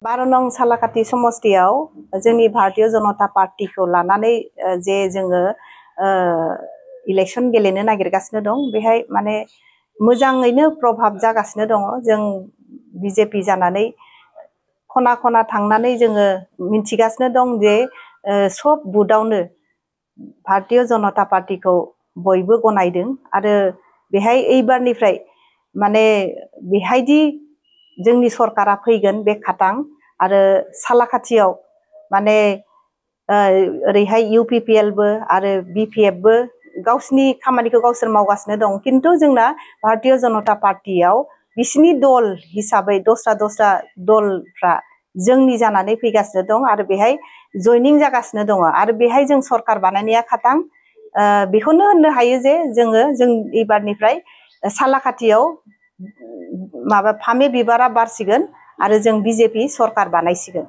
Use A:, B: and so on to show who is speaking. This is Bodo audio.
A: 12 नं सालाकाथि समस्तियाव जोंनि भारतीय जनता पार्टीखौ लानानै जे जोङो इलेक्शन गेलेनो नागिरगासिनो दं बेहाय माने मोजाङैनो प्रभाब जागासिनो दङ जों बीजेपी जानानै खना खना थांनानै जोङो मिन्थिगासिनो दं जे सब बुथआवनो भारतीय जनता पार्टीखौ बयबो गनायदों आरो बेहाय एबारनिफ्राय माने बेहायदि जोंनि सरकारा फैगोन बे खातां आरो सालाकाथियाव माने ओरैहाय UPPL बो आरो BPF बो गावसिनि खामानिखौ गावसोर मावगासिनो दं किन्तु जोंना भारतीय जनता पार्टीयाव बिसिनि दल हिसाबै दस्रा दलफ्रा जोंनि जानानै फैगासिनो दं आरो बेहाय जयनिं जागासिनो दङ आरो बेहाय जों सरकार बानायनाया खातां बेखौनो होननो हायो जे जों एबारनिफ्राय सालाकाथियाव माबा फामे बिबारा बारसिगोन आरो जों BJP सरकार बानायसिगोन।